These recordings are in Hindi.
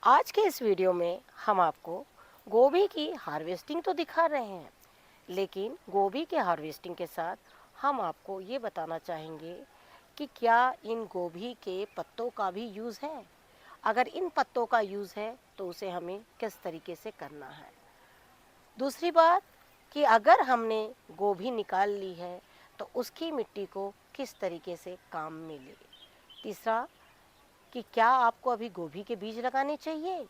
आज के इस वीडियो में हम आपको गोभी की हार्वेस्टिंग तो दिखा रहे हैं, लेकिन गोभी के हार्वेस्टिंग के साथ हम आपको ये बताना चाहेंगे कि क्या इन गोभी के पत्तों का भी यूज़ है। अगर इन पत्तों का यूज़ है तो उसे हमें किस तरीके से करना है। दूसरी बात कि अगर हमने गोभी निकाल ली है तो उसकी मिट्टी को किस तरीके से काम में ले। तीसरा कि क्या आपको अभी गोभी के बीज लगाने चाहिए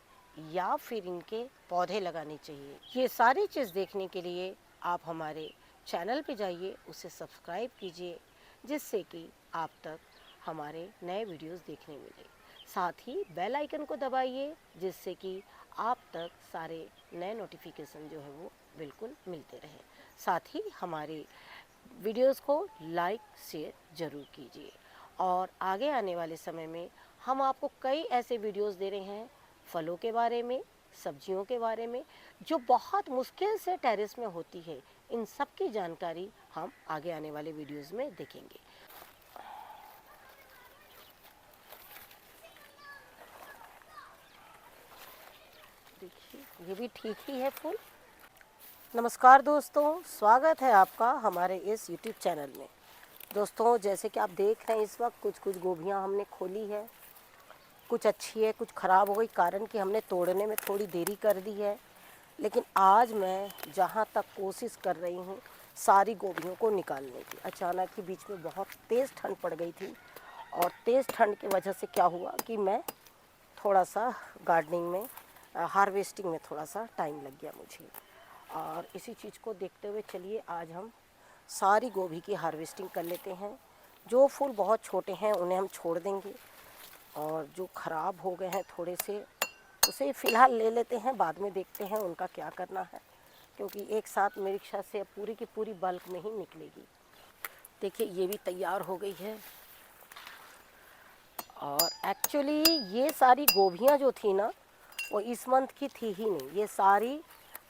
या फिर इनके पौधे लगाने चाहिए। ये सारी चीज़ देखने के लिए आप हमारे चैनल पे जाइए, उसे सब्सक्राइब कीजिए, जिससे कि आप तक हमारे नए वीडियोस देखने मिले। साथ ही बेल आइकन को दबाइए, जिससे कि आप तक सारे नए नोटिफिकेशन जो है वो बिल्कुल मिलते रहे। साथ ही हमारे वीडियोस को लाइक शेयर ज़रूर कीजिए। और आगे आने वाले समय में हम आपको कई ऐसे वीडियोस दे रहे हैं फलों के बारे में, सब्जियों के बारे में, जो बहुत मुश्किल से टेरेस में होती है। इन सब की जानकारी हम आगे आने वाले वीडियोस में देखेंगे। देखिए ये भी ठीक ही है फूल। नमस्कार दोस्तों, स्वागत है आपका हमारे इस यूट्यूब चैनल में। दोस्तों, जैसे कि आप देख रहे हैं इस वक्त कुछ गोभियां हमने खोली है। कुछ अच्छी है, कुछ ख़राब हो गई, कारण कि हमने तोड़ने में थोड़ी देरी कर दी है। लेकिन आज मैं जहाँ तक कोशिश कर रही हूँ सारी गोभियों को निकालने की। अचानक ही बीच में बहुत तेज़ ठंड पड़ गई थी, और तेज़ ठंड की वजह से क्या हुआ कि मैं थोड़ा सा गार्डनिंग में हार्वेस्टिंग में थोड़ा सा टाइम लग गया मुझे। और इसी चीज़ को देखते हुए चलिए आज हम सारी गोभी की हार्वेस्टिंग कर लेते हैं। जो फूल बहुत छोटे हैं उन्हें हम छोड़ देंगे, और जो ख़राब हो गए हैं थोड़े से उसे फ़िलहाल ले लेते हैं, बाद में देखते हैं उनका क्या करना है, क्योंकि एक साथ मेरी इच्छा से पूरी की पूरी बल्क नहीं निकलेगी। देखिए ये भी तैयार हो गई है। और एक्चुअली ये सारी गोभियाँ जो थी ना वो इस मंथ की थी ही नहीं, ये सारी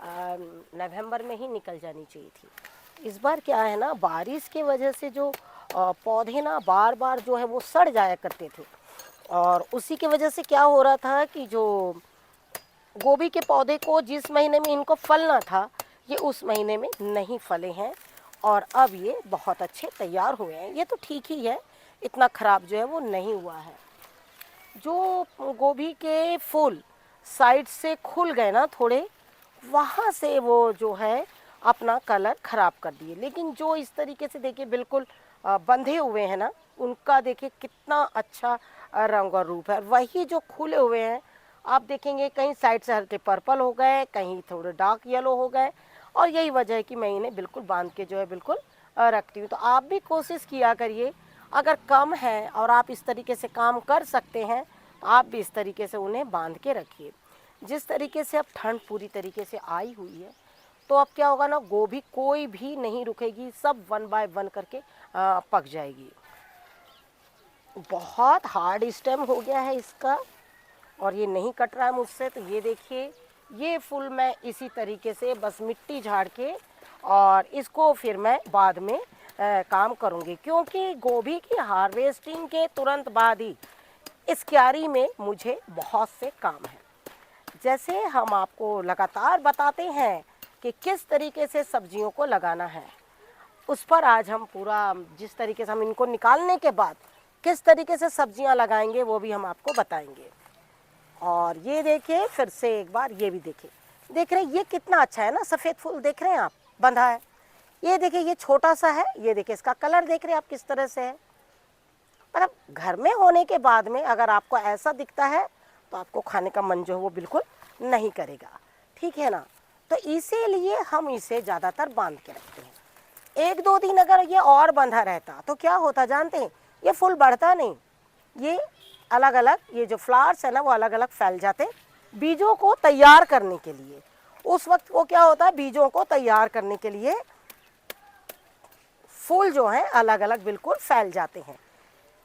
नवंबर में ही निकल जानी चाहिए थी। इस बार क्या है ना, बारिश की वजह से जो पौधे ना बार बार जो है वो सड़ जाया करते थे, और उसी की वजह से क्या हो रहा था कि जो गोभी के पौधे को जिस महीने में इनको फलना था ये उस महीने में नहीं फले हैं, और अब ये बहुत अच्छे तैयार हुए हैं। ये तो ठीक ही है, इतना ख़राब जो है वो नहीं हुआ है। जो गोभी के फूल साइड से खुल गए ना थोड़े, वहाँ से वो जो है अपना कलर ख़राब कर दिए। लेकिन जो इस तरीके से देखिए बिल्कुल बंधे हुए हैं ना, उनका देखिए कितना अच्छा रंग और रूप है। वही जो खुले हुए हैं आप देखेंगे कहीं साइड से हल्के पर्पल हो गए, कहीं थोड़े डार्क येलो हो गए, और यही वजह है कि मैं इन्हें बिल्कुल बांध के जो है बिल्कुल रखती हूँ। तो आप भी कोशिश किया करिए, अगर कम है और आप इस तरीके से काम कर सकते हैं तो आप भी इस तरीके से उन्हें बांध के रखिए। जिस तरीके से अब ठंड पूरी तरीके से आई हुई है, तो अब क्या होगा ना, गोभी कोई भी नहीं रुकेगी, सब वन बाय वन करके पक जाएगी। बहुत हार्ड स्टेम हो गया है इसका, और ये नहीं कट रहा है मुझसे। तो ये देखिए ये फूल मैं इसी तरीके से बस मिट्टी झाड़ के और इसको फिर मैं बाद में काम करूँगी, क्योंकि गोभी की हार्वेस्टिंग के तुरंत बाद ही इस क्यारी में मुझे बहुत से काम हैं। जैसे हम आपको लगातार बताते हैं कि किस तरीके से सब्जियों को लगाना है, उस पर आज हम पूरा जिस तरीके से हम इनको निकालने के बाद किस तरीके से सब्जियां लगाएंगे वो भी हम आपको बताएंगे। और ये देखिए फिर से एक बार ये भी देखिए, देख रहे हैं ये कितना अच्छा है ना, सफ़ेद फूल देख रहे हैं आप, बंधा है। ये देखिए ये छोटा सा है, ये देखिए इसका कलर देख रहे हैं आप किस तरह से है। पर अब घर में होने के बाद में अगर आपको ऐसा दिखता है तो आपको खाने का मन जो है वो बिल्कुल नहीं करेगा, ठीक है ना। तो इसीलिए हम इसे ज़्यादातर बांध के रखते हैं। एक दो दिन अगर ये और बंधा रहता तो क्या होता जानते हैं, ये फूल बढ़ता नहीं, ये अलग अलग ये जो फ्लावर्स है ना वो अलग अलग फैल जाते बीजों को तैयार करने के लिए। उस वक्त वो क्या होता है, बीजों को तैयार करने के लिए फूल जो हैं अलग अलग बिल्कुल फैल जाते हैं।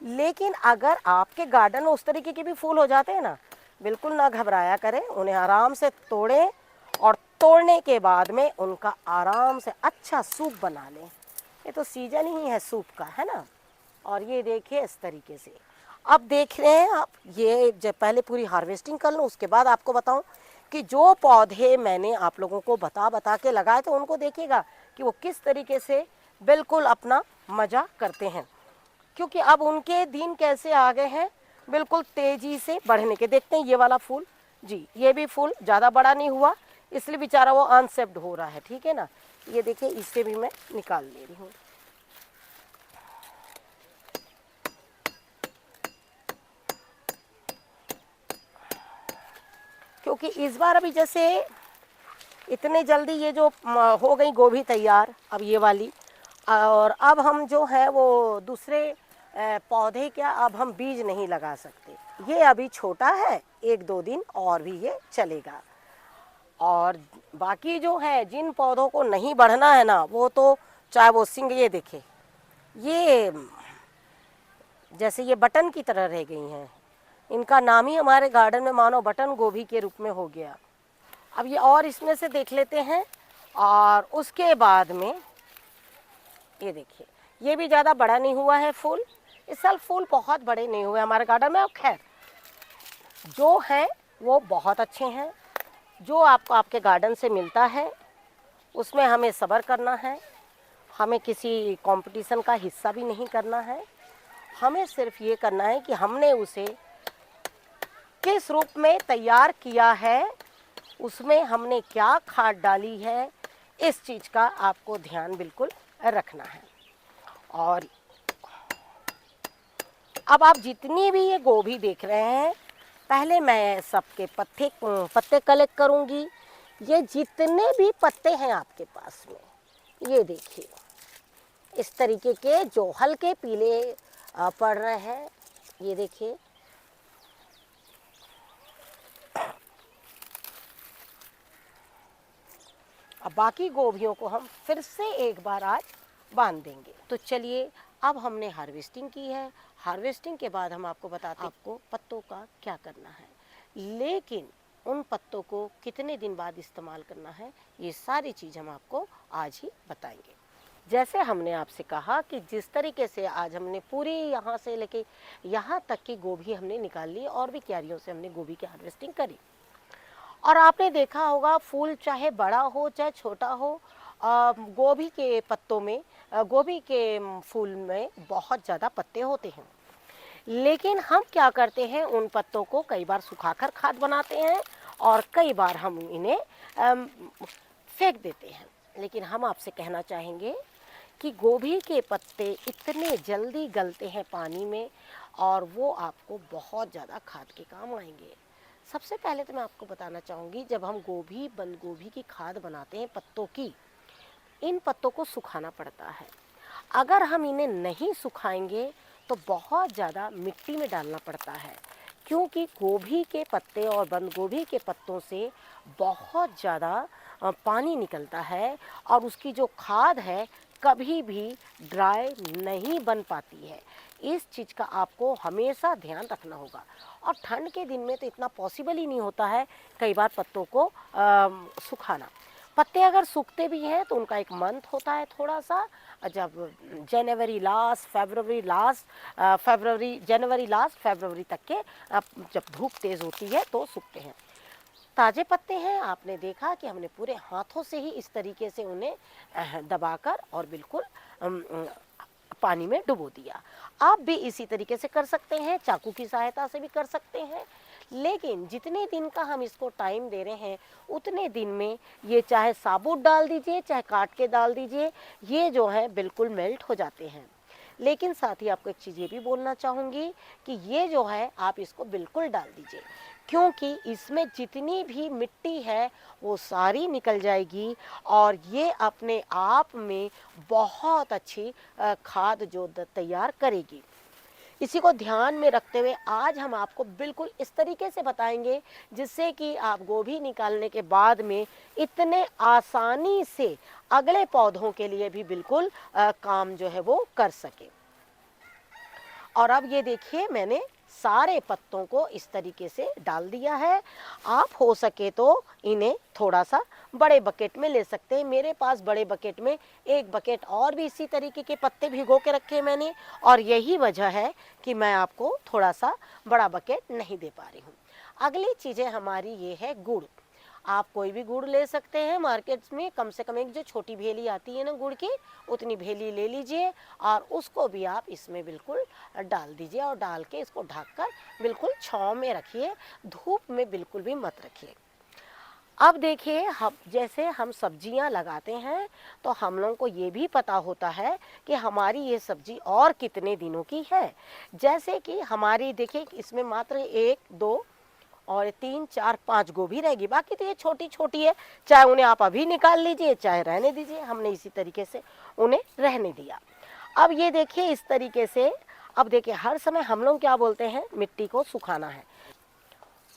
लेकिन अगर आपके गार्डन में उस तरीके के भी फूल हो जाते हैं ना, बिल्कुल ना घबराया करें, उन्हें आराम से तोड़ें, और तोड़ने के बाद में उनका आराम से अच्छा सूप बना लें। ये तो सीजन ही है सूप का, है ना। और ये देखिए इस तरीके से अब देख रहे हैं आप, ये जब पहले पूरी हार्वेस्टिंग कर लूँ उसके बाद आपको बताऊं कि जो पौधे मैंने आप लोगों को बता के लगाए तो उनको देखिएगा कि वो किस तरीके से बिल्कुल अपना मज़ा करते हैं, क्योंकि अब उनके दिन कैसे आ गए हैं बिल्कुल तेज़ी से बढ़ने के। देखते हैं ये वाला फूल जी, ये भी फूल ज़्यादा बड़ा नहीं हुआ इसलिए बेचारा वो अनसेप्ड हो रहा है, ठीक है ना। ये देखिए इससे भी मैं निकाल ले रही हूँ। क्योंकि इस बार अभी जैसे इतने जल्दी ये जो हो गई गोभी तैयार अब ये वाली, और अब हम जो है वो दूसरे पौधे क्या अब हम बीज नहीं लगा सकते, ये अभी छोटा है, 1-2 दिन और भी ये चलेगा। और बाकी जो है जिन पौधों को नहीं बढ़ना है ना वो तो चाहे वो सिंग, ये देखे ये जैसे ये बटन की तरह रह गई हैं, इनका नाम ही हमारे गार्डन में मानो बटन गोभी के रूप में हो गया। अब ये और इसमें से देख लेते हैं, और उसके बाद में ये देखिए ये भी ज़्यादा बड़ा नहीं हुआ है फूल, इस साल फूल बहुत बड़े नहीं हुए हमारे गार्डन में। अब खैर जो हैं वो बहुत अच्छे हैं, जो आपको आपके गार्डन से मिलता है उसमें हमें सब्र करना है, हमें किसी कंपटीशन का हिस्सा भी नहीं करना है, हमें सिर्फ ये करना है कि हमने उसे किस रूप में तैयार किया है, उसमें हमने क्या खाद डाली है, इस चीज़ का आपको ध्यान बिल्कुल रखना है। और अब आप जितनी भी ये गोभी देख रहे हैं, पहले मैं सबके पत्ते कलेक्ट करूंगी। ये जितने भी पत्ते हैं आपके पास में, ये देखिए इस तरीके के जो हल्के पीले पड़ रहे हैं, ये देखिए अब बाकी गोभियों को हम फिर से एक बार आज बांध देंगे। तो चलिए अब हमने हार्वेस्टिंग की है, हार्वेस्टिंग के बाद हम आपको बताते हैं आपको पत्तों का क्या करना है, लेकिन उन पत्तों को कितने दिन बाद इस्तेमाल करना है ये सारी चीज़ हम आपको आज ही बताएंगे। जैसे हमने आपसे कहा कि जिस तरीके से आज हमने पूरी यहाँ से लेके यहाँ तक की गोभी हमने निकाल ली और भी क्यारियों से हमने गोभी की हार्वेस्टिंग करी, और आपने देखा होगा फूल चाहे बड़ा हो चाहे छोटा हो, गोभी के पत्तों में गोभी के फूल में बहुत ज़्यादा पत्ते होते हैं, लेकिन हम क्या करते हैं उन पत्तों को कई बार सुखाकर खाद बनाते हैं और कई बार हम इन्हें फेंक देते हैं। लेकिन हम आपसे कहना चाहेंगे कि गोभी के पत्ते इतने जल्दी गलते हैं पानी में और वो आपको बहुत ज़्यादा खाद के काम आएंगे। सबसे पहले तो मैं आपको बताना चाहूँगी, जब हम बंद गोभी की खाद बनाते हैं पत्तों की, इन पत्तों को सुखाना पड़ता है। अगर हम इन्हें नहीं सुखाएंगे तो बहुत ज़्यादा मिट्टी में डालना पड़ता है, क्योंकि गोभी के पत्ते और बंद गोभी के पत्तों से बहुत ज़्यादा पानी निकलता है और उसकी जो खाद है कभी भी ड्राई नहीं बन पाती है। इस चीज़ का आपको हमेशा ध्यान रखना होगा, और ठंड के दिन में तो इतना पॉसिबल ही नहीं होता है कई बार पत्तों को सुखाना। पत्ते अगर सूखते भी हैं तो उनका एक मंथ होता है थोड़ा सा, जब जनवरी लास्ट फरवरी तक के जब धूप तेज़ होती है तो सूखते हैं। ताज़े पत्ते हैं, आपने देखा कि हमने पूरे हाथों से ही इस तरीके से उन्हें दबाकर और बिल्कुल पानी में डुबो दिया। आप भी इसी तरीके से कर सकते हैं, चाकू की सहायता से भी कर सकते हैं, लेकिन जितने दिन का हम इसको टाइम दे रहे हैं उतने दिन में ये चाहे साबुत डाल दीजिए चाहे काट के डाल दीजिए, ये जो है बिल्कुल मेल्ट हो जाते हैं। लेकिन साथ ही आपको एक चीज़ ये भी बोलना चाहूँगी कि ये जो है आप इसको बिल्कुल डाल दीजिए, क्योंकि इसमें जितनी भी मिट्टी है वो सारी निकल जाएगी और ये अपने आप में बहुत अच्छी खाद जो तैयार करेगी। इसी को ध्यान में रखते हुए आज हम आपको बिल्कुल इस तरीके से बताएंगे जिससे कि आप गोभी निकालने के बाद में इतने आसानी से अगले पौधों के लिए भी बिल्कुल काम जो है वो कर सके। और अब ये देखिए मैंने सारे पत्तों को इस तरीके से डाल दिया है। आप हो सके तो इन्हें थोड़ा सा बड़े बकेट में ले सकते हैं। मेरे पास बड़े बकेट में एक बकेट और भी इसी तरीके के पत्ते भिगो के रखे मैंने, और यही वजह है कि मैं आपको थोड़ा सा बड़ा बकेट नहीं दे पा रही हूँ। अगली चीज़ें हमारी ये है गुड़। आप कोई भी गुड़ ले सकते हैं मार्केट्स में, कम से कम एक जो छोटी भेली आती है ना गुड़ की, उतनी भेली ले लीजिए और उसको भी आप इसमें बिल्कुल डाल दीजिए और डाल के इसको ढककर बिल्कुल छांव में रखिए, धूप में बिल्कुल भी मत रखिए। अब देखिए, हम जैसे हम सब्जियां लगाते हैं तो हम लोगों को ये भी पता होता है कि हमारी ये सब्जी और कितने दिनों की है। जैसे कि हमारी देखिए इसमें मात्र 1, 2 और 3, 4, 5 गोभी रहेगी, बाकी तो ये छोटी छोटी है, चाहे उन्हें आप अभी निकाल लीजिए चाहे रहने दीजिए। हमने इसी तरीके से उन्हें रहने दिया। अब ये देखिए इस तरीके से, अब देखिए हर समय हम लोग क्या बोलते हैं, मिट्टी को सुखाना है।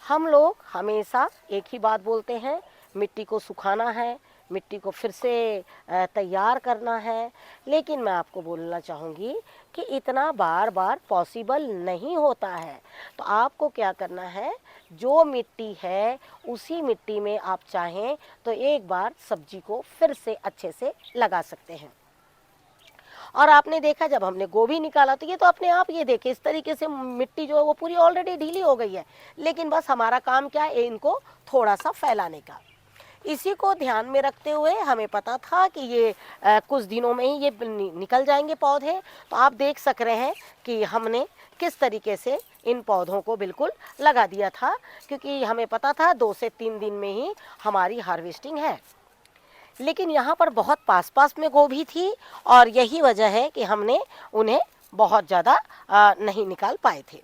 हम लोग हमेशा एक ही बात बोलते हैं, मिट्टी को सुखाना है, मिट्टी को फिर से तैयार करना है। लेकिन मैं आपको बोलना चाहूँगी कि इतना बार बार पॉसिबल नहीं होता है। तो आपको क्या करना है, जो मिट्टी है उसी मिट्टी में आप चाहें तो एक बार सब्जी को फिर से अच्छे से लगा सकते हैं। और आपने देखा जब हमने गोभी निकाला तो ये तो अपने आप, ये देखिए इस तरीके से मिट्टी जो है वो पूरी ऑलरेडी ढीली हो गई है। लेकिन बस हमारा काम क्या है, इनको थोड़ा सा फैलाने का। इसी को ध्यान में रखते हुए हमें पता था कि ये कुछ दिनों में ही ये निकल जाएंगे पौधे। तो आप देख सक रहे हैं कि हमने किस तरीके से इन पौधों को बिल्कुल लगा दिया था, क्योंकि हमें पता था 2 से 3 दिन में ही हमारी हार्वेस्टिंग है। लेकिन यहाँ पर बहुत पास पास में गोभी थी और यही वजह है कि हमने उन्हें बहुत ज़्यादा नहीं निकाल पाए थे,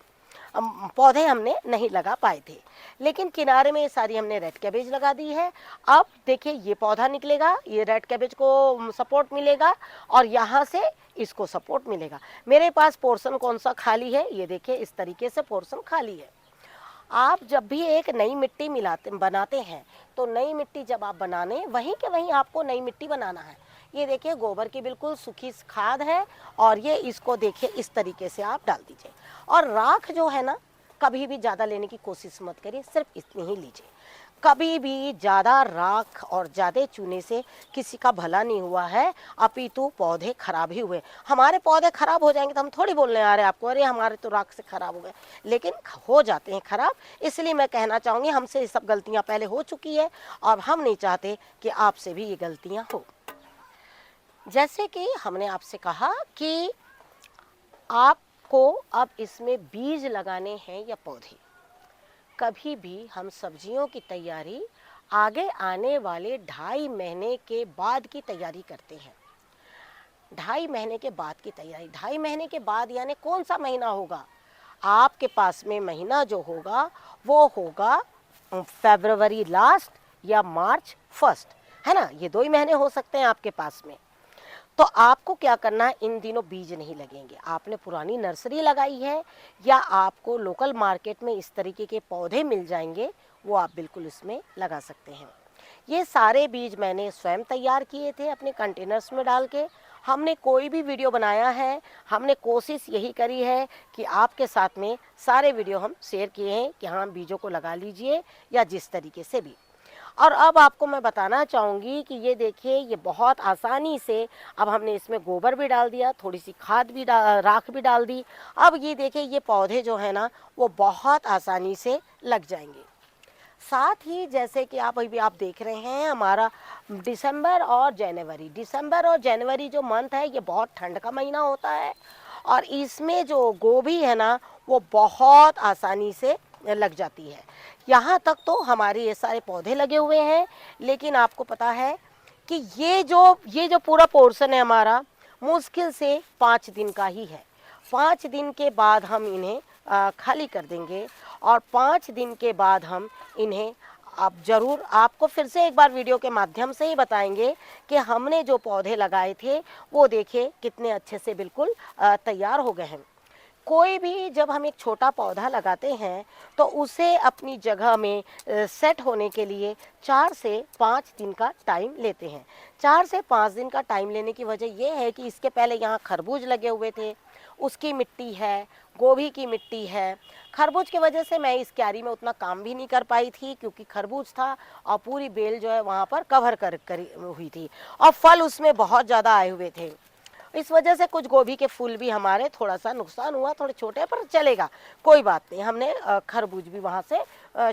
पौधे हमने नहीं लगा पाए थे। लेकिन किनारे में ये सारी हमने रेड कैबेज लगा दी है। अब देखिए ये पौधा निकलेगा, ये रेड कैबेज को सपोर्ट मिलेगा और यहाँ से इसको सपोर्ट मिलेगा। मेरे पास पोर्शन कौन सा खाली है, ये देखिए इस तरीके से पोर्शन खाली है। आप जब भी एक नई मिट्टी बनाते हैं तो नई मिट्टी जब आप बनाने, वहीं के वहीं आपको नई मिट्टी बनाना है। ये देखिए गोबर की बिल्कुल सूखी खाद है और ये इसको देखिए इस तरीके से आप डाल दीजिए। और राख जो है ना, कभी भी ज़्यादा लेने की कोशिश मत करिए, सिर्फ इतनी ही लीजिए। कभी भी ज़्यादा राख और ज़्यादा चूने से किसी का भला नहीं हुआ है, अपितु पौधे खराब ही हुए। हमारे पौधे खराब हो जाएंगे तो हम थोड़ी बोलने आ रहे हैं आपको, अरे हमारे तो राख से खराब हो गए, लेकिन हो जाते हैं खराब। इसलिए मैं कहना चाहूँगी हमसे ये सब गलतियाँ पहले हो चुकी है और हम नहीं चाहते कि आपसे भी ये गलतियाँ हो। जैसे कि हमने आपसे कहा कि आपको अब इसमें बीज लगाने हैं या पौधे। कभी भी हम सब्जियों की तैयारी आगे आने वाले 2.5 महीने के बाद की तैयारी करते हैं। 2.5 महीने के बाद की तैयारी, 2.5 महीने के बाद यानी कौन सा महीना होगा आपके पास में? महीना जो होगा वो होगा फरवरी लास्ट या मार्च फर्स्ट, है ना। ये 2 ही महीने हो सकते हैं आपके पास में। तो आपको क्या करना है, इन दिनों बीज नहीं लगेंगे। आपने पुरानी नर्सरी लगाई है या आपको लोकल मार्केट में इस तरीके के पौधे मिल जाएंगे, वो आप बिल्कुल इसमें लगा सकते हैं। ये सारे बीज मैंने स्वयं तैयार किए थे अपने कंटेनर्स में डाल के। हमने कोई भी वीडियो बनाया है, हमने कोशिश यही करी है कि आपके साथ में सारे वीडियो हम शेयर किए हैं कि हाँ बीजों को लगा लीजिए या जिस तरीके से भी। और अब आपको मैं बताना चाहूँगी कि ये देखिए ये बहुत आसानी से, अब हमने इसमें गोबर भी डाल दिया, थोड़ी सी खाद भी राख भी डाल दी। अब ये देखिए ये पौधे जो है ना वो बहुत आसानी से लग जाएंगे। साथ ही जैसे कि आप अभी आप देख रहे हैं हमारा दिसंबर और जनवरी जो मंथ है ये बहुत ठंड का महीना होता है और इसमें जो गोभी है ना वो बहुत आसानी से लग जाती है। यहाँ तक तो हमारे ये सारे पौधे लगे हुए हैं, लेकिन आपको पता है कि ये जो पूरा पोर्शन है हमारा मुश्किल से 5 दिन का ही है। 5 दिन के बाद हम इन्हें खाली कर देंगे और 5 दिन के बाद हम इन्हें अब ज़रूर आपको फिर से एक बार वीडियो के माध्यम से ही बताएंगे कि हमने जो पौधे लगाए थे वो देखिए कितने अच्छे से बिल्कुल तैयार हो गए हैं। कोई भी जब हम एक छोटा पौधा लगाते हैं तो उसे अपनी जगह में सेट होने के लिए 4 से 5 दिन का टाइम लेते हैं। 4 से 5 दिन का टाइम लेने की वजह यह है कि इसके पहले यहाँ खरबूज लगे हुए थे, उसकी मिट्टी है, गोभी की मिट्टी है। खरबूज की वजह से मैं इस क्यारी में उतना काम भी नहीं कर पाई थी क्योंकि खरबूज था और पूरी बेल जो है वहाँ पर कवर कर करी हुई थी और फल उसमें बहुत ज़्यादा आए हुए थे। इस वजह से कुछ गोभी के फूल भी हमारे थोड़ा सा नुकसान हुआ, थोड़े छोटे पर चलेगा, कोई बात नहीं। हमने खरबूज भी वहाँ से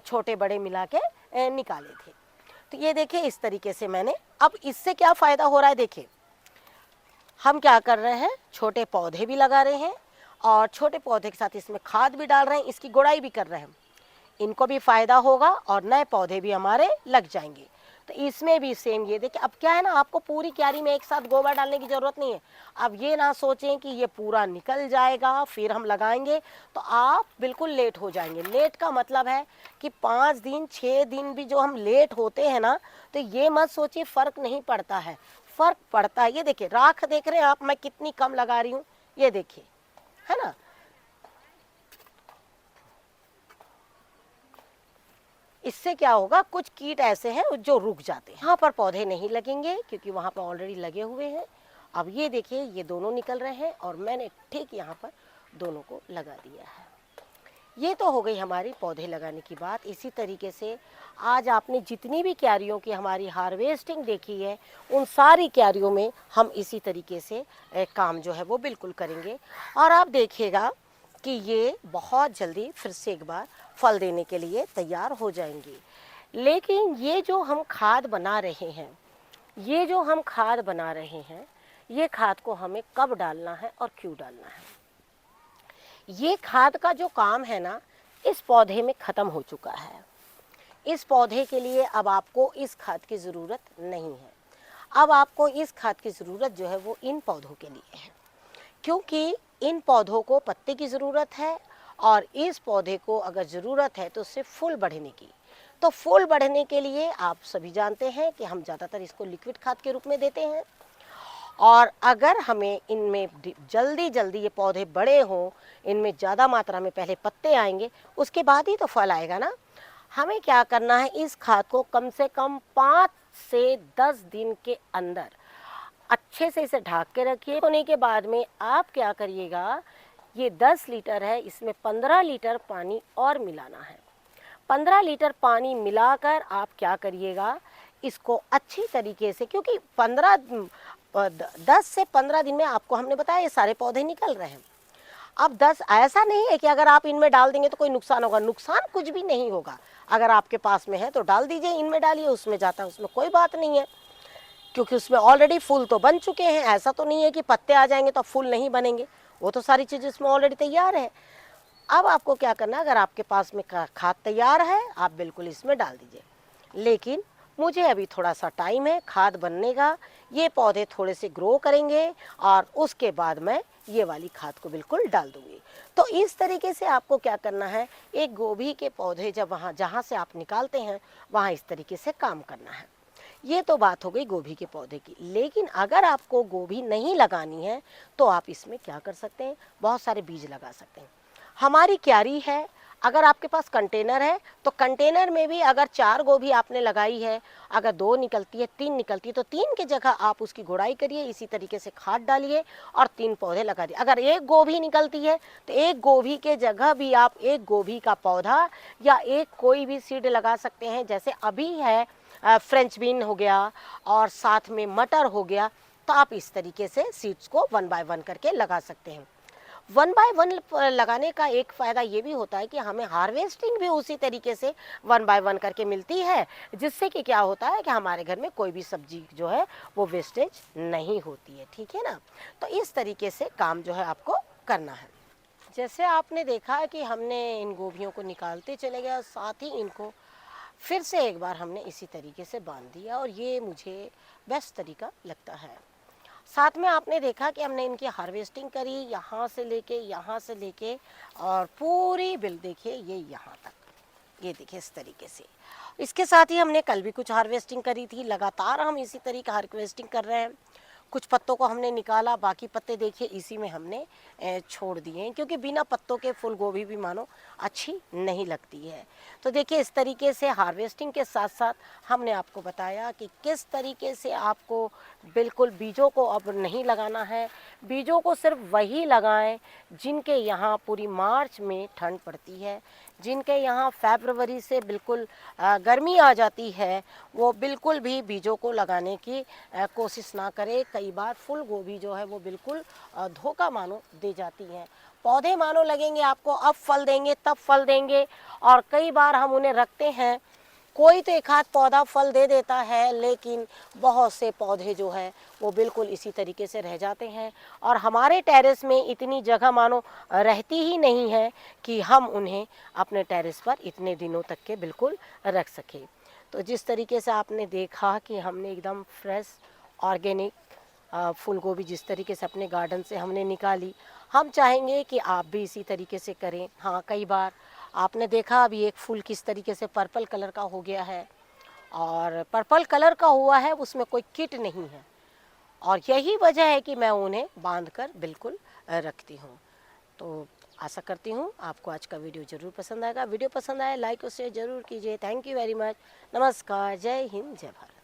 छोटे बड़े मिला के निकाले थे। तो ये देखिए इस तरीके से मैंने, अब इससे क्या फ़ायदा हो रहा है देखिए, हम क्या कर रहे हैं, छोटे पौधे भी लगा रहे हैं और छोटे पौधे के साथ इसमें खाद भी डाल रहे हैं, इसकी गुड़ाई भी कर रहे हैं, इनको भी फ़ायदा होगा और नए पौधे भी हमारे लग जाएंगे। तो इसमें भी सेम ये देखिए, अब क्या है ना, आपको पूरी क्यारी में एक साथ गोबर डालने की ज़रूरत नहीं है। अब ये ना सोचें कि ये पूरा निकल जाएगा फिर हम लगाएंगे, तो आप बिल्कुल लेट हो जाएंगे। लेट का मतलब है कि 5 दिन 6 दिन भी जो हम लेट होते हैं ना, तो ये मत सोचिए फ़र्क नहीं पड़ता है, फ़र्क पड़ता है। ये देखिए राख देख रहे हैं आप, मैं कितनी कम लगा रही हूँ, ये देखिए, है ना। इससे क्या होगा, कुछ कीट ऐसे हैं जो रुक जाते हैं, यहाँ पर पौधे नहीं लगेंगे क्योंकि वहाँ पर ऑलरेडी लगे हुए हैं। अब ये देखिए ये दोनों निकल रहे हैं और मैंने ठीक यहाँ पर दोनों को लगा दिया है। ये तो हो गई हमारी पौधे लगाने की बात। इसी तरीके से आज आपने जितनी भी क्यारियों की हमारी हार्वेस्टिंग देखी है, उन सारी क्यारियों में हम इसी तरीके से काम जो है वो बिल्कुल करेंगे और आप देखिएगा कि ये बहुत जल्दी फिर से एक बार फल देने के लिए तैयार हो जाएंगी। लेकिन ये जो हम खाद बना रहे हैं, ये जो हम खाद बना रहे हैं, ये खाद को हमें कब डालना है और क्यों डालना है, ये खाद का जो काम है ना, इस पौधे में ख़त्म हो चुका है। इस पौधे के लिए अब आपको इस खाद की ज़रूरत नहीं है। अब आपको इस खाद की ज़रूरत जो है वो इन पौधों के लिए है, क्योंकि इन पौधों को पत्ते की ज़रूरत है और इस पौधे को अगर ज़रूरत है तो सिर्फ फूल बढ़ने की। तो फूल बढ़ने के लिए आप सभी जानते हैं कि हम ज़्यादातर इसको लिक्विड खाद के रूप में देते हैं और अगर हमें इनमें जल्दी जल्दी ये पौधे बड़े हों, इनमें ज़्यादा मात्रा में पहले पत्ते आएंगे, उसके बाद ही तो फल आएगा ना। हमें क्या करना है, इस खाद को कम से कम 5 से 10 दिन के अंदर अच्छे से इसे ढक के रखिए। होने के बाद में आप क्या करिएगा, ये 10 लीटर है, इसमें 15 लीटर पानी और मिलाना है। 15 लीटर पानी मिलाकर आप क्या करिएगा, इसको अच्छी तरीके से, क्योंकि 10 से 15 दिन में आपको हमने बताया ये सारे पौधे निकल रहे हैं। अब 10 ऐसा नहीं है कि अगर आप इनमें डाल देंगे तो कोई नुकसान होगा, नुकसान कुछ भी नहीं होगा। अगर आपके पास में है तो डाल दीजिए, इनमें डालिए, उसमें जाता है उसमें कोई बात नहीं है, क्योंकि उसमें ऑलरेडी फूल तो बन चुके हैं। ऐसा तो नहीं है कि पत्ते आ जाएंगे तो फूल नहीं बनेंगे, वो तो सारी चीज़ इसमें ऑलरेडी तैयार है। अब आपको क्या करना है, अगर आपके पास में खाद तैयार है आप बिल्कुल इसमें डाल दीजिए। लेकिन मुझे अभी थोड़ा सा टाइम है खाद बनने का, ये पौधे थोड़े से ग्रो करेंगे और उसके बाद मैं ये वाली खाद को बिल्कुल डाल दूंगी। तो इस तरीके से आपको क्या करना है, एक गोभी के पौधे जब जहाँ से आप निकालते हैं वहाँ इस तरीके से काम करना है। ये तो बात हो गई गोभी के पौधे की। लेकिन अगर आपको गोभी नहीं लगानी है तो आप इसमें क्या कर सकते हैं, बहुत सारे बीज लगा सकते हैं। हमारी क्यारी है, अगर आपके पास कंटेनर है तो कंटेनर में भी अगर 4 गोभी आपने लगाई है, अगर 2 निकलती है 3 निकलती है तो 3 की जगह आप उसकी गुड़ाई करिए, इसी तरीके से खाद डालिए और 3 पौधे लगा दिए। अगर 1 गोभी निकलती है तो 1 गोभी के जगह भी आप 1 गोभी का पौधा या एक कोई भी सीड लगा सकते हैं। जैसे अभी है फ्रेंच बीन हो गया और साथ में मटर हो गया, तो आप इस तरीके से सीड्स को 1 बाय 1 करके लगा सकते हैं। 1 बाय 1 लगाने का एक फ़ायदा ये भी होता है कि हमें हार्वेस्टिंग भी उसी तरीके से 1 बाय 1 करके मिलती है, जिससे कि क्या होता है कि हमारे घर में कोई भी सब्जी जो है वो वेस्टेज नहीं होती है, ठीक है ना। तो इस तरीके से काम जो है आपको करना है। जैसे आपने देखा है कि हमने इन गोभियों को निकालते चले गए और साथ ही इनको फिर से एक बार हमने इसी तरीके से बांध दिया और ये मुझे बेस्ट तरीका लगता है। साथ में आपने देखा कि हमने इनकी हार्वेस्टिंग करी, यहाँ से लेके और पूरी बिल देखिए ये यहाँ तक, ये देखिए इस तरीके से। इसके साथ ही हमने कल भी कुछ हार्वेस्टिंग करी थी, लगातार हम इसी तरीके हार्वेस्टिंग कर रहे हैं। कुछ पत्तों को हमने निकाला, बाकी पत्ते देखिए इसी में हमने छोड़ दिए हैं, क्योंकि बिना पत्तों के फूल गोभी भी मानो अच्छी नहीं लगती है। तो देखिए इस तरीके से हार्वेस्टिंग के साथ साथ हमने आपको बताया कि किस तरीके से आपको बिल्कुल बीजों को अब नहीं लगाना है। बीजों को सिर्फ वही लगाएं जिनके यहाँ पूरी मार्च में ठंड पड़ती है, जिनके यहाँ फरवरी से बिल्कुल गर्मी आ जाती है, वो बिल्कुल भी बीजों को लगाने की कोशिश ना करें। कई बार फूल गोभी जो है वो बिल्कुल धोखा मानो दे जाती हैं। पौधे मानो लगेंगे आपको अब फल देंगे तब फल देंगे, और कई बार हम उन्हें रखते हैं, कोई तो एक आध पौधा फल दे देता है, लेकिन बहुत से पौधे जो है वो बिल्कुल इसी तरीके से रह जाते हैं। और हमारे टेरेस में इतनी जगह मानो रहती ही नहीं है कि हम उन्हें अपने टेरेस पर इतने दिनों तक के बिल्कुल रख सकें। तो जिस तरीके से आपने देखा कि हमने एकदम फ्रेश ऑर्गेनिक फूल गोभी जिस तरीके से अपने गार्डन से हमने निकाली, हम चाहेंगे कि आप भी इसी तरीके से करें। हाँ, कई बार आपने देखा अभी एक फूल किस तरीके से पर्पल कलर का हो गया है, और पर्पल कलर का हुआ है उसमें कोई किट नहीं है, और यही वजह है कि मैं उन्हें बांध कर बिल्कुल रखती हूँ। तो आशा करती हूँ आपको आज का वीडियो ज़रूर पसंद आएगा। वीडियो पसंद आए लाइक और शेयर ज़रूर कीजिए। Thank you very much. नमस्कार, जय हिंद, जय भारत।